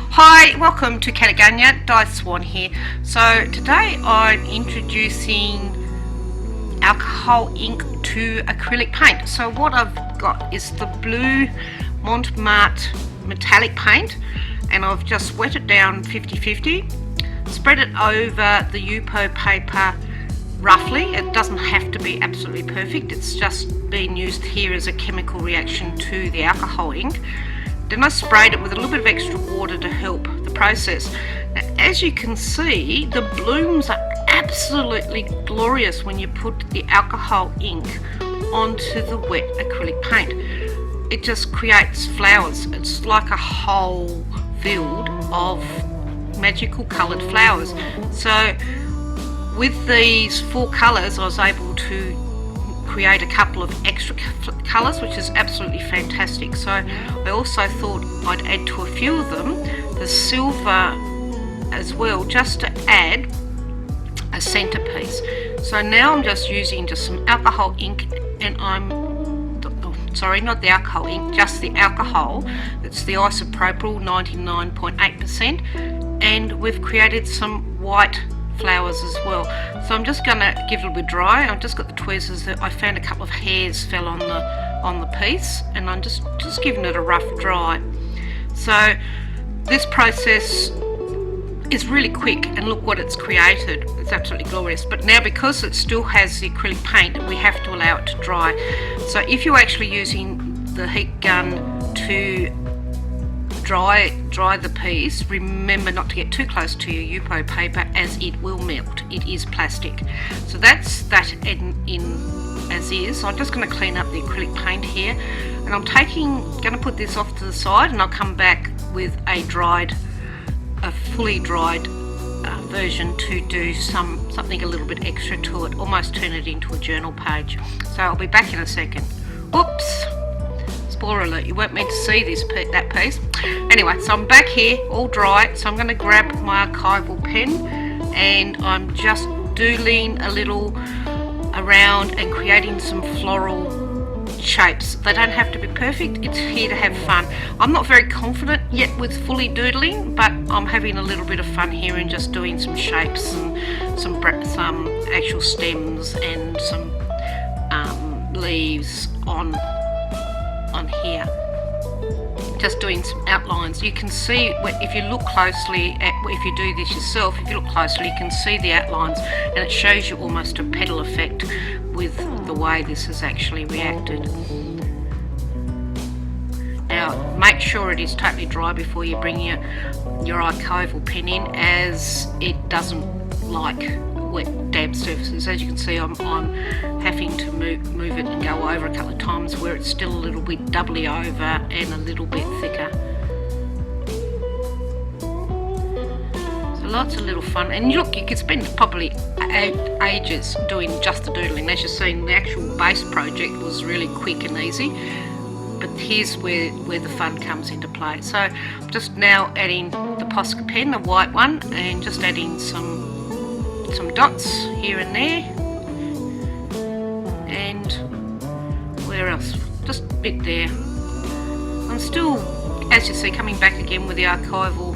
Hi, welcome to Catagania, Swan here. So today I'm introducing alcohol ink to acrylic paint. So what I've got is the blue Montmartre metallic paint, and I've just wet it down 50-50, spread it over the Yupo paper roughly. It doesn't have to be absolutely perfect, it's just being used here as a chemical reaction to the alcohol ink. Then I sprayed it with a little bit of extra water to help the process. Now, as you can see, the blooms are absolutely glorious when you put the alcohol ink onto the wet acrylic paint. It just creates flowers. It's like a whole field of magical coloured flowers. So with these 4 colours, I was able to create a couple of extra colours, which is absolutely fantastic. So I also thought I'd add to a few of them the silver as well, just to add a centerpiece. So now I'm just using some alcohol ink, and sorry, not the alcohol ink, just the alcohol. It's the isopropyl 99.8%, and we've created some white flowers as well. So I'm just going to give it a little bit dry. I've just got the tweezers that I found a couple of hairs fell on the piece, and I'm just giving it a rough dry. So this process is really quick, and look what it's created. It's absolutely glorious. But now, because it still has the acrylic paint, we have to allow it to dry. So if you're actually using the heat gun to dry the piece, remember not to get too close to your Yupo paper, as it will melt. It is plastic. So that's that in as is. So I'm just going to clean up the acrylic paint here, and I'm going to put this off to the side, and I'll come back with a fully dried version to do something a little bit extra to it, almost turn it into a journal page. So I'll be back in a second. Whoops! Spoiler alert, you weren't meant to see that piece. Anyway, so I'm back here, all dry, so I'm going to grab my archival pen, and I'm just doodling a little around and creating some floral shapes. They don't have to be perfect, it's here to have fun. I'm not very confident yet with fully doodling, but I'm having a little bit of fun here and just doing some shapes and some actual stems and some leaves on here, just doing some outlines. You can see, if you look closely if you do this yourself, if you look closely, you can see the outlines, and it shows you almost a petal effect with the way this has actually reacted. Now make sure it is totally dry before you bring your archival pen in, as it doesn't like wet, damp surfaces. As you can see, I'm having to move it and go over a couple of times where it's still a little bit doubly over and a little bit thicker. So lots of little fun, and look, you could spend probably ages doing just the doodling. As you've seen, the actual base project was really quick and easy, but here's where the fun comes into play. So I'm just now adding the Posca pen, the white one, and just adding some dots here and there, and where else, just a bit there. I'm still, as you see, coming back again with the archival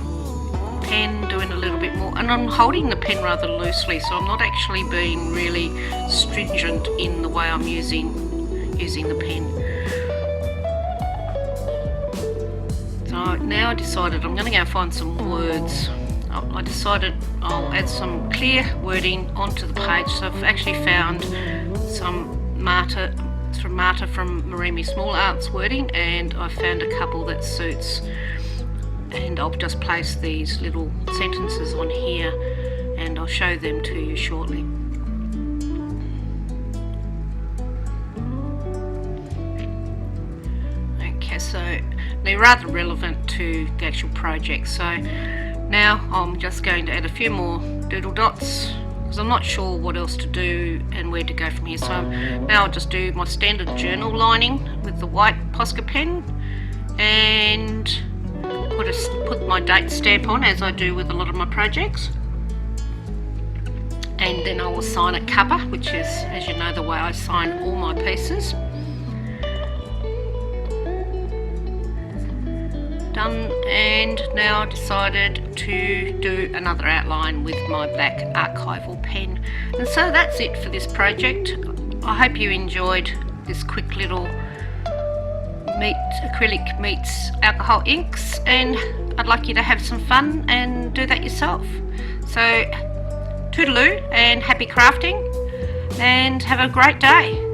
pen, doing a little bit more, and I'm holding the pen rather loosely, so I'm not actually being really stringent in the way I'm using the pen. So now I decided I'm going to go find some words. I decided I'll add some clear wording onto the page. So I've actually found some Marta from Marimi Small Arts wording, and I found a couple that suits, and I'll just place these little sentences on here, and I'll show them to you shortly. Okay, so they're rather relevant to the actual project. So now I'm just going to add a few more doodle dots, because I'm not sure what else to do and where to go from here. So now I'll just do my standard journal lining with the white Posca pen, and put my date stamp on, as I do with a lot of my projects. And then I will sign a cover, which is, as you know, the way I sign all my pieces. Done, and now I decided to do another outline with my black archival pen. And so that's it for this project. I hope you enjoyed this quick little acrylic meets alcohol inks, and I'd like you to have some fun and do that yourself. So toodaloo and happy crafting, and have a great day.